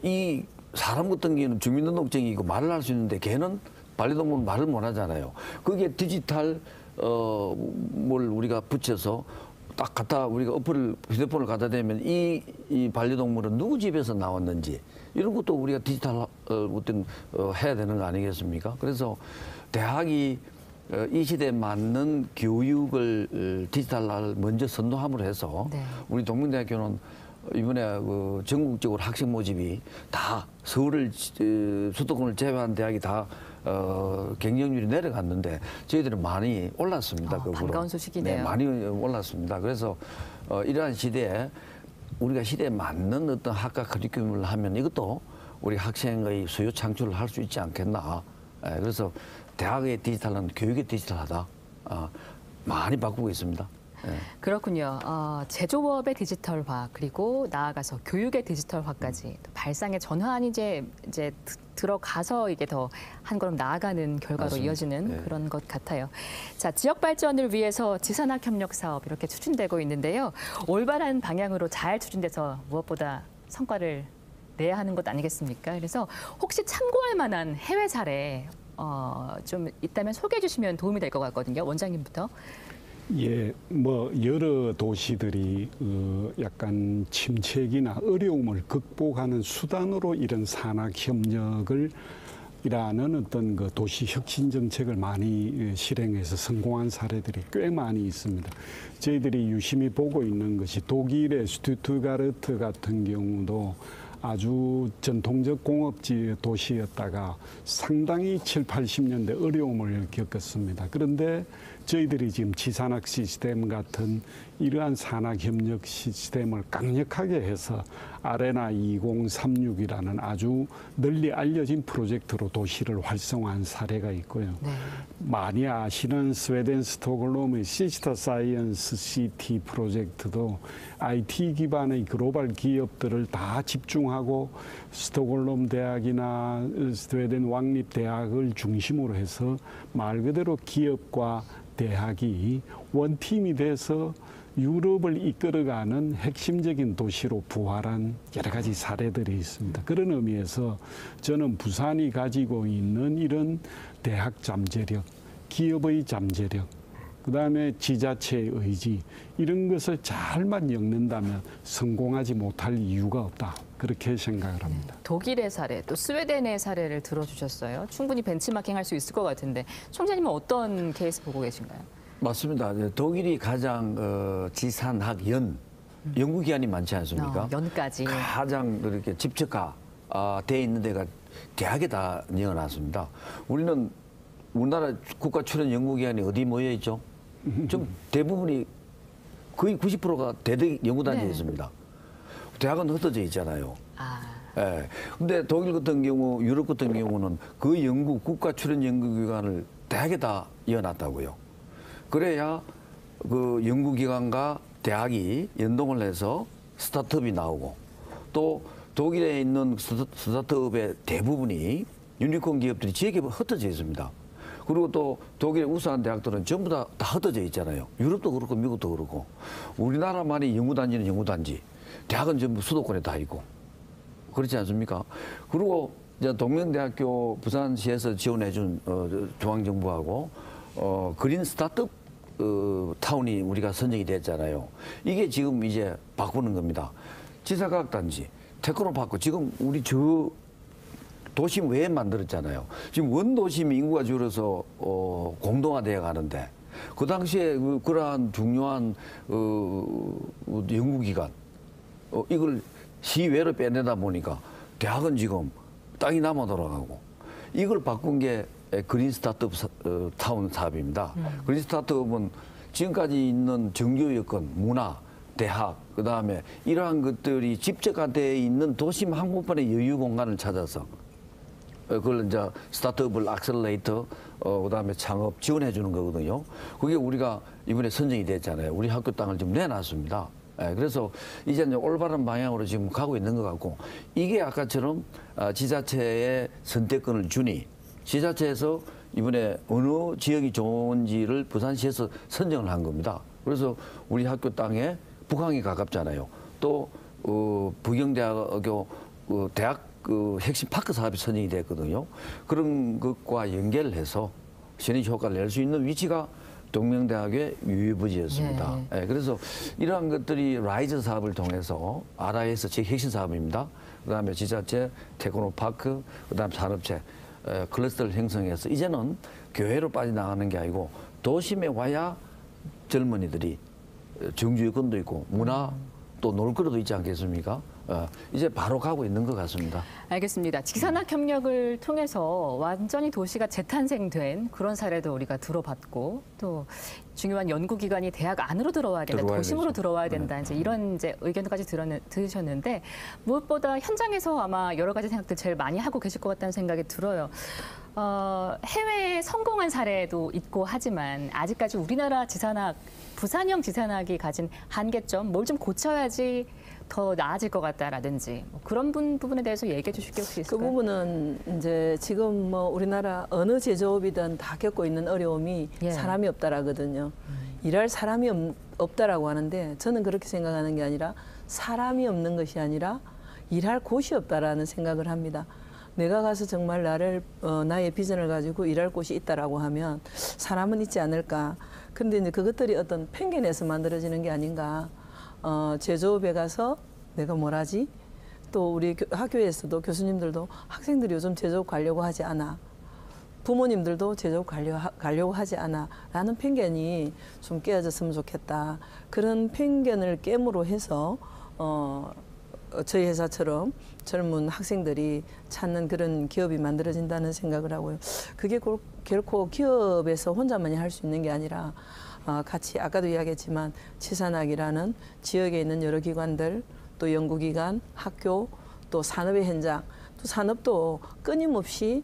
이 사람 같은 경우는 주민등록증이고 말을 할 수 있는데 걔는 반려동물은 말을 못 하잖아요. 거기에 디지털 뭘 우리가 붙여서 딱 갖다 우리가 휴대폰을 갖다 대면 이 반려동물은 누구 집에서 나왔는지 이런 것도 우리가 디지털 어떤 해야 되는 거 아니겠습니까? 그래서 대학이 이 시대에 맞는 교육을 디지털화를 먼저 선도함으로 해서 우리 동명대학교는 이번에 그 전국적으로 학생 모집이 다 서울을 수도권을 제외한 대학이 다 경쟁률이 내려갔는데 저희들은 많이 올랐습니다. 반가운 소식이네요. 네, 많이 올랐습니다. 그래서 이러한 시대에 우리가 시대에 맞는 어떤 학과 커리큘럼을 하면 이것도 우리 학생의 수요 창출을 할 수 있지 않겠나. 그래서 대학의 디지털은 교육의 디지털하다. 많이 바꾸고 있습니다. 그렇군요. 제조업의 디지털화 그리고 나아가서 교육의 디지털화까지 발상의 전환이 이제 들어가서 이게 더 한 걸음 나아가는 결과로 맞습니다. 이어지는 그런 것 같아요. 자, 지역 발전을 위해서 지산학 협력 사업 이렇게 추진되고 있는데요. 올바른 방향으로 잘 추진돼서 무엇보다 성과를 내야 하는 것 아니겠습니까? 그래서 혹시 참고할 만한 해외 사례 좀 있다면 소개해 주시면 도움이 될 것 같거든요. 원장님부터. 예, 뭐 여러 도시들이 약간 침체기나 어려움을 극복하는 수단으로 이런 산학 협력을 이라는 어떤 그 도시 혁신 정책을 많이 실행해서 성공한 사례들이 꽤 많이 있습니다. 저희들이 유심히 보고 있는 것이 독일의 슈투트가르트 같은 경우도 아주 전통적 공업지 도시였다가 상당히 7, 80년대 어려움을 겪었습니다. 그런데 저희들이 지금 지산학 시스템 같은 이러한 산학협력 시스템을 강력하게 해서 아레나 2036이라는 아주 널리 알려진 프로젝트로 도시를 활성화한 사례가 있고요. 네. 많이 아시는 스웨덴 스톡홀름의 시스터 사이언스 시티 프로젝트도 IT 기반의 글로벌 기업들을 다 집중하고 스톡홀름 대학이나 스웨덴 왕립대학을 중심으로 해서 말 그대로 기업과 대학이 원팀이 돼서 유럽을 이끌어가는 핵심적인 도시로 부활한 여러 가지 사례들이 있습니다. 그런 의미에서 저는 부산이 가지고 있는 이런 대학 잠재력, 기업의 잠재력, 그다음에 지자체의 의지 이런 것을 잘만 엮는다면 성공하지 못할 이유가 없다. 그렇게 생각을 합니다. 독일의 사례, 또 스웨덴의 사례를 들어주셨어요. 충분히 벤치마킹할 수 있을 것 같은데 총재님은 어떤 케이스 보고 계신가요? 맞습니다. 독일이 가장 지산학 연구기관이 많지 않습니까? 연까지. 가장 그렇게 집적화 돼 있는 데가 대학에 다 넣어놨습니다. 우리는 우리나라 국가 출연 연구기관이 어디 모여 있죠? 좀 대부분이 거의 90%가 대대 연구단지에 네. 있습니다. 대학은 흩어져 있잖아요. 아, 예. 근데 독일 같은 경우, 유럽 같은 경우는 그 국가 출연 연구기관을 대학에 다 이어놨다고요. 그래야 그 연구기관과 대학이 연동을 해서 스타트업이 나오고 또 독일에 있는 스타트업의 대부분이 유니콘 기업들이 지역에 흩어져 있습니다. 그리고 또 독일의 우수한 대학들은 전부 다 흩어져 있잖아요. 유럽도 그렇고 미국도 그렇고. 우리나라만이 연구단지는 연구단지, 대학은 전부 수도권에 다 있고. 그렇지 않습니까? 그리고 이제 동명대학교 부산시에서 지원해준 중앙정부하고 그린 스타트업 타운이 우리가 선정이 됐잖아요. 이게 지금 이제 바꾸는 겁니다. 지사과학단지, 테크노파크, 지금 우리 저 도심 외에 만들었잖아요. 지금 원도심 인구가 줄어서 공동화되어 가는데 그 당시에 그러한 중요한 연구기관 이걸 시외로 빼내다 보니까 대학은 지금 땅이 남아 돌아가고 이걸 바꾼 게 그린 스타트업 타운 사업입니다. 그린 스타트업은 지금까지 있는 정규 여건, 문화, 대학, 그다음에 이러한 것들이 집적화되어 있는 도심 한복판의 여유 공간을 찾아서 그걸 이제 스타트업을 악셀레이터, 그다음에 창업 지원해 주는 거거든요. 그게 우리가 이번에 선정이 됐잖아요. 우리 학교 땅을 좀 내놨습니다. 그래서 이제 올바른 방향으로 지금 가고 있는 것 같고 이게 아까처럼 지자체의 선택권을 주니 지자체에서 이번에 어느 지역이 좋은지를 부산시에서 선정을 한 겁니다. 그래서 우리 학교 땅에 북항이 가깝잖아요. 또 부경대학교 대학 핵심 파크 사업이 선정이 됐거든요. 그런 것과 연결해서 시너지 효과를 낼 수 있는 위치가 동명대학의 유유부지였습니다. 네. 네, 그래서 이러한 것들이 라이즈 사업을 통해서 RIS 제 핵심 사업입니다. 그다음에 지자체, 테크노파크, 그다음 산업체 클러스터를 형성해서 이제는 교회로 빠져나가는 게 아니고 도심에 와야 젊은이들이 정주 여건도 있고 문화 또 놀거리도 있지 않겠습니까? 이제 바로 가고 있는 것 같습니다. 알겠습니다. 지산학 협력을 통해서 완전히 도시가 재탄생된 그런 사례도 우리가 들어봤고 또 중요한 연구기관이 대학 안으로 들어와야 된다, 도심으로 되죠. 들어와야 된다. 이제 이런 이제 의견까지 들으셨는데 무엇보다 현장에서 아마 여러 가지 생각들 제일 많이 하고 계실 것 같다는 생각이 들어요. 해외에 성공한 사례도 있고 하지만 아직까지 우리나라 지산학, 부산형 지산학이 가진 한계점, 뭘 좀 고쳐야지 더 나아질 것 같다라든지 뭐 그런 부분에 대해서 얘기해 주실 게 혹시 있을까요? 그 부분은 이제 지금 뭐 우리나라 어느 제조업이든 다 겪고 있는 어려움이 예. 사람이 없다라거든요. 일할 사람이 없다라고 하는데 저는 그렇게 생각하는 게 아니라 사람이 없는 것이 아니라 일할 곳이 없다라는 생각을 합니다. 내가 가서 정말 나의 비전을 가지고 일할 곳이 있다라고 하면 사람은 있지 않을까. 그런데 이제 그것들이 어떤 편견에서 만들어지는 게 아닌가. 제조업에 가서 내가 뭘 하지? 또 우리 학교에서도 교수님들도 학생들이 요즘 제조업 가려고 하지 않아. 부모님들도 제조업 가려고 하지 않아. 라는 편견이 좀 깨어졌으면 좋겠다. 그런 편견을 깨므로 해서 저희 회사처럼 젊은 학생들이 찾는 그런 기업이 만들어진다는 생각을 하고요. 그게 결코 기업에서 혼자만이 할 수 있는 게 아니라 같이 아까도 이야기했지만 치산학이라는 지역에 있는 여러 기관들, 또 연구기관, 학교, 또 산업의 현장, 또 산업도 끊임없이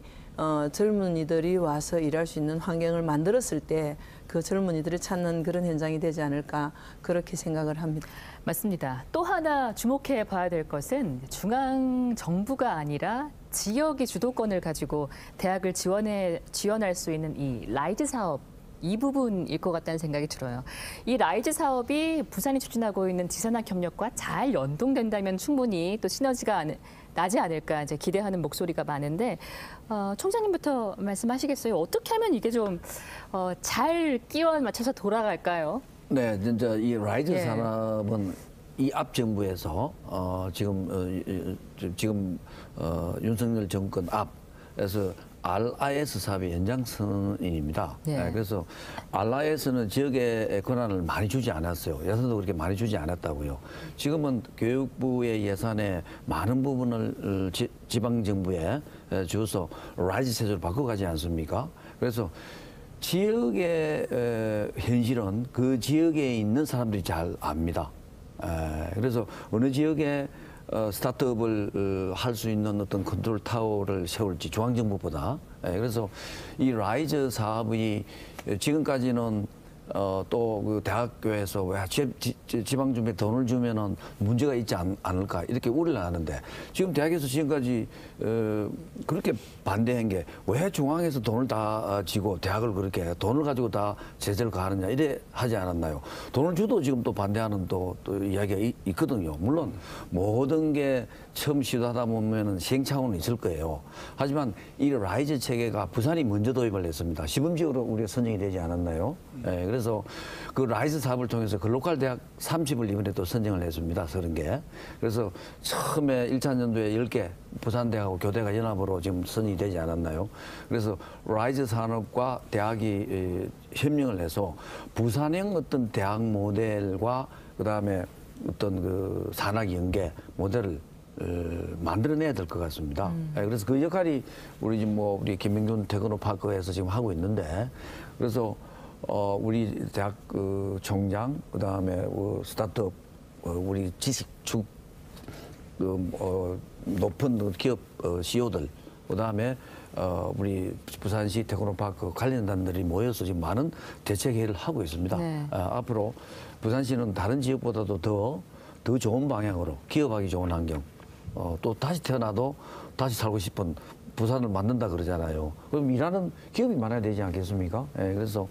젊은이들이 와서 일할 수 있는 환경을 만들었을 때 그 젊은이들을 찾는 그런 현장이 되지 않을까 그렇게 생각을 합니다. 맞습니다. 또 하나 주목해 봐야 될 것은 중앙 정부가 아니라 지역이 주도권을 가지고 대학을 지원할 수 있는 이 라이즈 사업 이 부분일 것 같다는 생각이 들어요. 이 라이즈 사업이 부산이 추진하고 있는 지산학 협력과 잘 연동된다면 충분히 또 시너지가 나지 않을까 이제 기대하는 목소리가 많은데 총장님부터 말씀하시겠어요? 어떻게 하면 이게 좀 잘 끼워 맞춰서 돌아갈까요? 네, 진짜 이 라이즈 예. 산업은 이 앞 정부에서 지금 윤석열 정권 앞에서 RIS 사업의 연장선인입니다. 예. 그래서 RIS는 지역의 권한을 많이 주지 않았어요. 예산도 그렇게 많이 주지 않았다고요. 지금은 교육부의 예산의 많은 부분을 지방정부에 주어서 라이즈 체제로 바꿔가지 않습니까? 그래서 지역의 현실은 그 지역에 있는 사람들이 잘 압니다. 그래서 어느 지역에 스타트업을 할 수 있는 어떤 컨트롤 타워를 세울지 중앙정부보다. 그래서 이 라이즈 사업이 지금까지는 또 그 대학교에서 왜 지방정부에 돈을 주면은 문제가 있지 않을까 이렇게 우려를 하는데 지금 대학에서 지금까지 그렇게 반대한 게 왜 중앙에서 돈을 다 지고 대학을 그렇게 돈을 가지고 다 제재를 가하느냐 이래 하지 않았나요? 돈을 줘도 지금 또 반대하는 또 이야기가 있거든요. 물론 모든 게 처음 시도하다 보면은 시행착오는 있을 거예요. 하지만 이 라이즈 체계가 부산이 먼저 도입을 했습니다. 시범지역으로 우리가 선정이 되지 않았나요? 네, 그래서 그 라이즈 사업을 통해서 글로컬 대학 30을 이번에 또 선정을 했습니다. 30개. 그래서 처음에 1차 연도에 10개 부산대하고 교대가 연합으로 지금 선정이 되지 않았나요? 그래서 라이즈 산업과 대학이 협력을 해서 부산형 어떤 대학 모델과 그다음에 어떤 그 산학 연계 모델을 만들어내야 될 것 같습니다. 그래서 그 역할이 우리 지금 우리 김명준 테크노파크에서 지금 하고 있는데 그래서 우리 대학 총장 그다음에 스타트업 우리 지식축 높은 기업 CEO들 그다음에 우리 부산시 테크노파크 관련단들이 모여서 지금 많은 대책 회의를 하고 있습니다. 네. 앞으로 부산시는 다른 지역보다도 더 좋은 방향으로 기업하기 좋은 환경 또 다시 태어나도 다시 살고 싶은 부산을 만든다 그러잖아요. 그럼 일하는 기업이 많아야 되지 않겠습니까? 그래서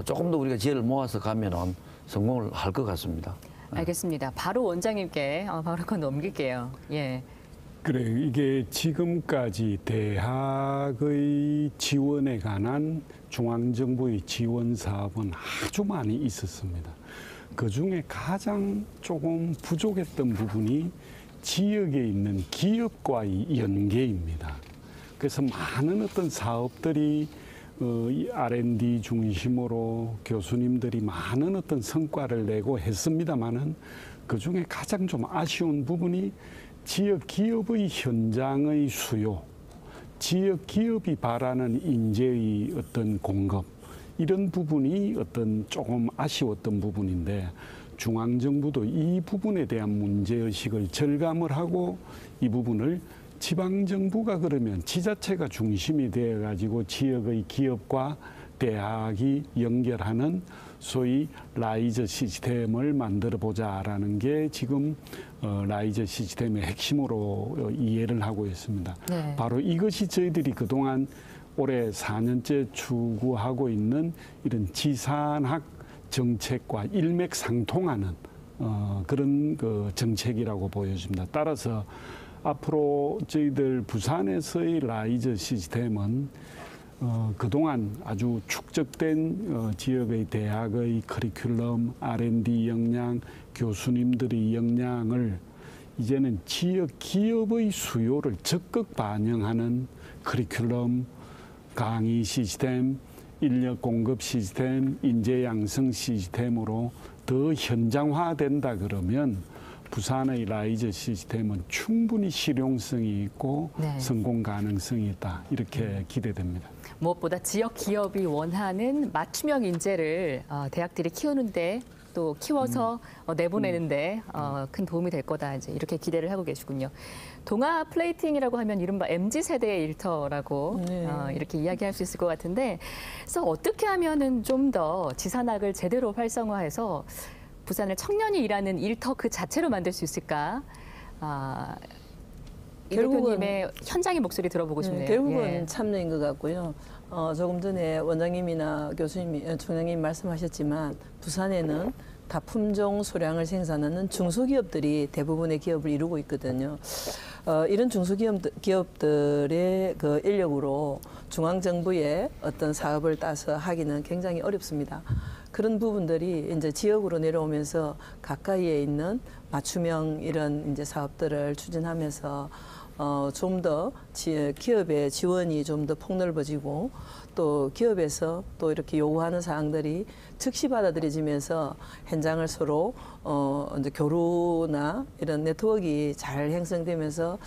조금 더 우리가 지혜를 모아서 가면은 성공을 할 것 같습니다. 알겠습니다. 바로 원장님께 바로 그거 넘길게요. 예. 그래 이게 지금까지 대학의 지원에 관한 중앙정부의 지원 사업은 아주 많이 있었습니다. 그중에 가장 조금 부족했던 부분이 지역에 있는 기업과의 연계입니다. 그래서 많은 어떤 사업들이 R&D 중심으로 교수님들이 많은 어떤 성과를 내고 했습니다마는 그중에 가장 좀 아쉬운 부분이 지역 기업의 현장의 수요, 지역 기업이 바라는 인재의 어떤 공급 이런 부분이 어떤 조금 아쉬웠던 부분인데 중앙정부도 이 부분에 대한 문제의식을 절감을 하고 이 부분을 지방정부가 그러면 지자체가 중심이 되어가지고 지역의 기업과 대학이 연결하는 소위 라이즈 시스템을 만들어 보자라는 게 지금 라이즈 시스템의 핵심으로 이해를 하고 있습니다. 네. 바로 이것이 저희들이 그동안 올해 4년째 추구하고 있는 이런 지산학 정책과 일맥상통하는 그런 그 정책이라고 보여집니다. 따라서 앞으로 저희들 부산에서의 라이즈 시스템은 그동안 아주 축적된 지역의 대학의 커리큘럼, R&D 역량, 교수님들의 역량을 이제는 지역 기업의 수요를 적극 반영하는 커리큘럼, 강의 시스템, 인력 공급 시스템, 인재 양성 시스템으로 더 현장화된다 그러면 부산의 라이저 시스템은 충분히 실용성이 있고 네. 성공 가능성이 있다. 이렇게 기대됩니다. 무엇보다 지역 기업이 원하는 맞춤형 인재를 대학들이 키우는데 또 키워서 내보내는데 큰 도움이 될 거다 이제 이렇게 기대를 하고 계시군요. 동아 플레이팅이라고 하면 이른바 MZ 세대의 일터라고 네. 이렇게 이야기할 수 있을 것 같은데, 그래서 어떻게 하면은 좀 더 지산학을 제대로 활성화해서 부산을 청년이 일하는 일터 그 자체로 만들 수 있을까? 이 대표님의 현장의 목소리 들어보고 싶네요. 결국은 예. 참여인 것 같고요. 조금 전에 원장님이나 교수님이, 총장님 말씀하셨지만 부산에는 다품종 소량을 생산하는 중소기업들이 대부분의 기업을 이루고 있거든요. 이런 중소기업들의 그 인력으로 중앙정부의 어떤 사업을 따서 하기는 굉장히 어렵습니다. 그런 부분들이 이제 지역으로 내려오면서 가까이에 있는 맞춤형 이런 이제 사업들을 추진하면서 좀 더 기업의 지원이 좀 더 폭넓어지고 또 기업에서 또 이렇게 요구하는 사항들이 즉시 받아들여지면서 현장을 서로 이제 교류나 이런 네트워크가 잘 형성되면서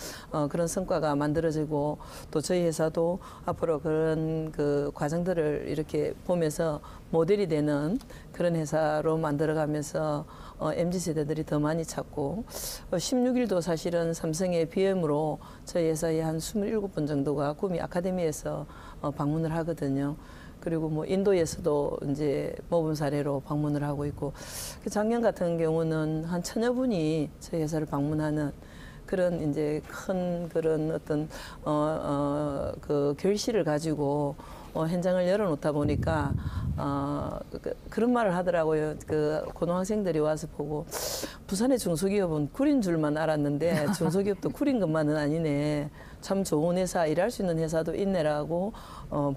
그런 성과가 만들어지고 또 저희 회사도 앞으로 그런 그 과정들을 이렇게 보면서 모델이 되는 그런 회사로 만들어가면서 MZ 세대들이 더 많이 찾고 16일도 사실은 삼성의 BM으로 저희 회사에 한 27번 정도가 구미 아카데미에서 방문을 하거든요. 그리고 뭐 인도에서도 이제 모범 사례로 방문을 하고 있고 작년 같은 경우는 한 1000여 분이 저희 회사를 방문하는 그런 이제 큰 그런 어떤 그 결실을 가지고 현장을 열어놓다 보니까 그런 말을 하더라고요. 그 고등학생들이 와서 보고 부산의 중소기업은 꿀인 줄만 알았는데 중소기업도 꿀인 것만은 아니네. 참 좋은 회사, 일할 수 있는 회사도 있네라고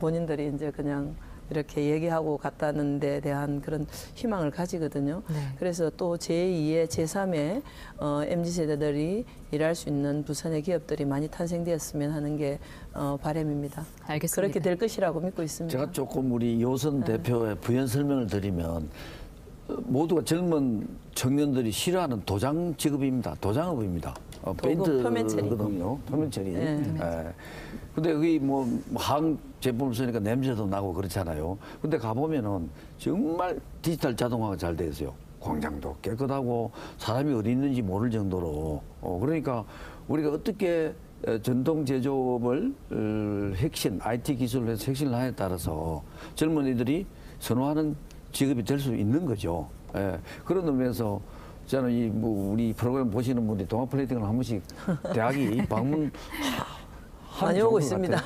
본인들이 이제 그냥 이렇게 얘기하고 갔다는 데 대한 그런 희망을 가지거든요. 네. 그래서 또 제2의, 제3의 MZ세대들이 일할 수 있는 부산의 기업들이 많이 탄생되었으면 하는 게 바람입니다. 알겠습니다. 그렇게 될 것이라고 믿고 있습니다. 제가 조금 우리 요선 대표의 부연 설명을 드리면 모두가 젊은 청년들이 싫어하는 도장 직업입니다. 도장업입니다. 표면 처리. 페인트거든요. 표면 처리. 네. 근데 여기 뭐 화학 제품을 쓰니까 냄새도 나고 그렇잖아요. 근데 가보면은 정말 디지털 자동화가 잘 돼 있어요. 광장도 깨끗하고 사람이 어디 있는지 모를 정도로. 그러니까 우리가 어떻게 전통 제조업을 핵심, IT 기술을 해서 혁신을 하에 따라서 젊은이들이 선호하는 직업이 될 수 있는 거죠. 예. 그런 의미에서 저는 이 뭐 우리 프로그램 보시는 분들이 동아 플레이팅을 한 번씩 대학이 방문 많이 오고 있습니다.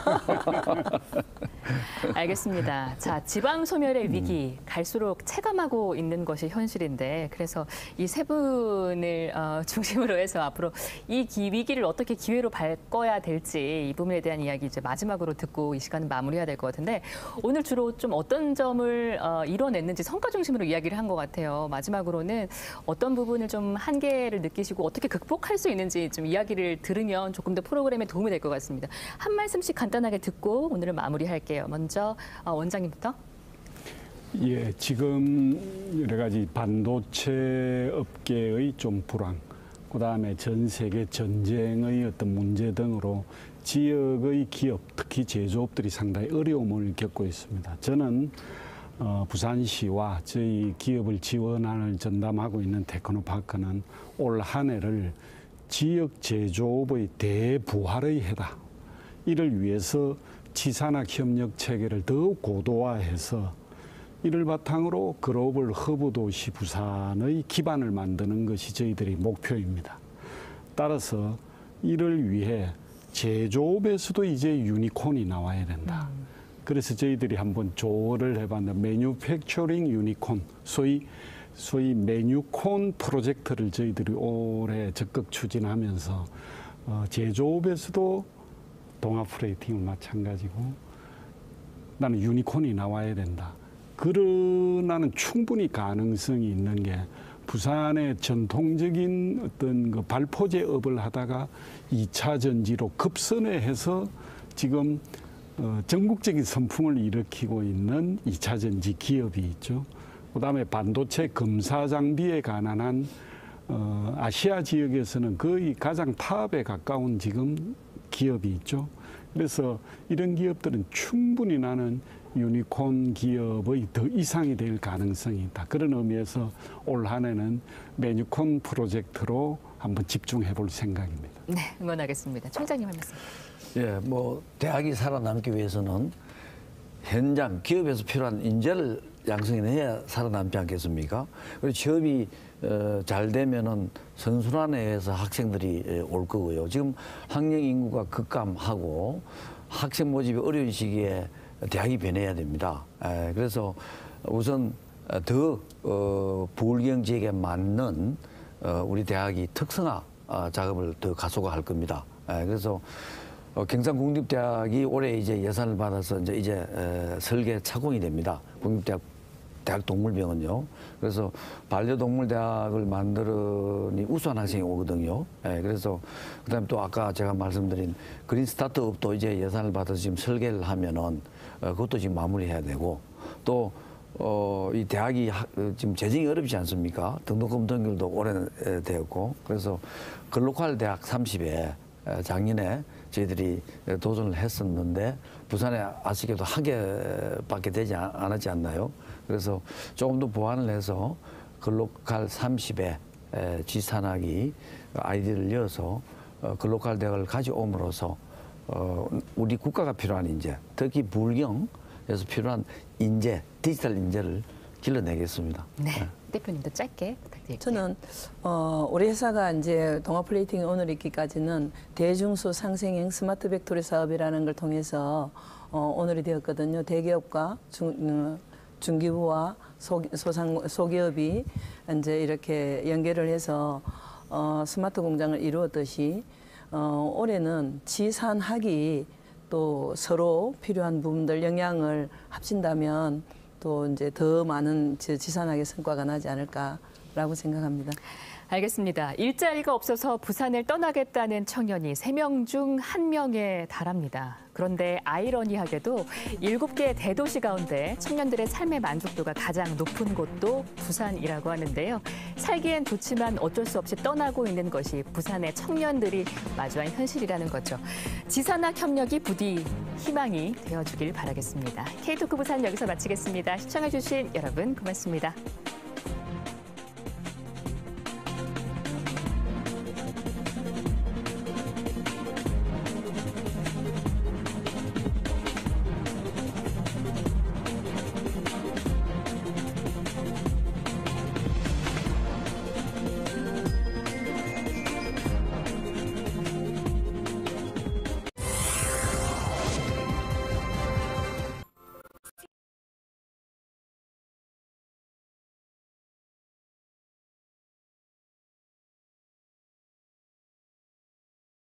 알겠습니다. 자, 지방 소멸의 위기 갈수록 체감하고 있는 것이 현실인데, 그래서 이 세 분을 중심으로 해서 앞으로 이 위기를 어떻게 기회로 바꿔야 될지 이 부분에 대한 이야기 이제 마지막으로 듣고 이 시간은 마무리해야 될 것 같은데, 오늘 주로 좀 어떤 점을 이뤄냈는지 성과 중심으로 이야기를 한 것 같아요. 마지막으로는 어떤 부분을 좀 한계를 느끼시고 어떻게 극복할 수 있는지 좀 이야기를 들으면 조금 더 프로그램에 도움이 될 것 같습니다. 한 말씀씩 간단하게 듣고 오늘은 마무리할게요. 먼저 원장님부터. 예, 지금 여러 가지 반도체 업계의 좀 불황, 그다음에 전 세계 전쟁의 어떤 문제 등으로 지역의 기업, 특히 제조업들이 상당히 어려움을 겪고 있습니다. 저는 부산시와 저희 기업을 지원안을 전담하고 있는 테크노파크는 올 한 해를 지역 제조업의 대부활의 해다. 이를 위해서 지산학 협력 체계를 더욱 고도화해서 이를 바탕으로 글로벌 허브 도시 부산의 기반을 만드는 것이 저희들의 목표입니다. 따라서 이를 위해 제조업에서도 이제 유니콘이 나와야 된다. 그래서 저희들이 한번 조언을 해봤는데 매뉴팩처링 유니콘, 소위 메뉴콘 프로젝트를 저희들이 올해 적극 추진하면서 제조업에서도 동아 플레이팅은 마찬가지고 나는 유니콘이 나와야 된다. 그러나는 충분히 가능성이 있는 게 부산의 전통적인 어떤 그 발포제업을 하다가 2차 전지로 급선회해서 지금 전국적인 선풍을 일으키고 있는 2차 전지 기업이 있죠. 그다음에 반도체 검사 장비에 관한 아시아 지역에서는 거의 가장 탑에 가까운 지금 기업이 있죠. 그래서 이런 기업들은 충분히 나는 유니콘 기업의 더 이상이 될 가능성이 있다. 그런 의미에서 올 한 해는 메뉴콘 프로젝트로 한번 집중해 볼 생각입니다. 네, 응원하겠습니다. 총장님 한 말씀. 예, 뭐 대학이 살아남기 위해서는 현장 기업에서 필요한 인재를 양성해야 살아남지 않겠습니까? 그리고 취업이 잘 되면은 선순환에서 학생들이 올 거고요. 지금 학령 인구가 급감하고 학생 모집이 어려운 시기에 대학이 변해야 됩니다. 그래서 우선 더 부울경 지역에 맞는 우리 대학이 특성화 작업을 더 가속화할 겁니다. 그래서 경상국립대학이 올해 이제 예산을 받아서 이제 설계 착공이 됩니다. 국립대학 동물병원요. 그래서 반려동물 대학을 만들으니 우수한 학생이 오거든요. 그래서 그다음에 또 아까 제가 말씀드린 그린 스타트업도 이제 예산을 받아서 지금 설계를 하면은 그것도 지금 마무리해야 되고 또 이 대학이 지금 재정이 어렵지 않습니까? 등록금 등록률도 오래되었고 그래서 글로컬 대학 30에 작년에 저희들이 도전을 했었는데 부산에 아쉽게도 한 개밖에 되지 않았지 않나요? 그래서 조금 더 보완을 해서 글로컬 30에 지산학이 아이디를 이어서 글로컬 대학을 가져옴으로써 우리 국가가 필요한 인재, 특히 부울경에서 필요한 인재, 디지털 인재를 길러내겠습니다. 네, 대표님도 짧게 부탁드릴게요. 저는 우리 회사가 이제 동아 플레이팅이 오늘 있기까지는 대중소 상생형 스마트 팩토리 사업이라는 걸 통해서 오늘이 되었거든요. 대기업과 중기부와 소기업이 이제 이렇게 연결을 해서 스마트 공장을 이루었듯이 올해는 지산학이 또 서로 필요한 부분들 영향을 합친다면 또 이제 더 많은 지산학의 성과가 나지 않을까라고 생각합니다. 알겠습니다. 일자리가 없어서 부산을 떠나겠다는 청년이 3명 중 1명에 달합니다. 그런데 아이러니하게도 7개 대도시 가운데 청년들의 삶의 만족도가 가장 높은 곳도 부산이라고 하는데요. 살기엔 좋지만 어쩔 수 없이 떠나고 있는 것이 부산의 청년들이 마주한 현실이라는 거죠. 지산학 협력이 부디 희망이 되어주길 바라겠습니다. K2크 부산 여기서 마치겠습니다. 시청해주신 여러분 고맙습니다.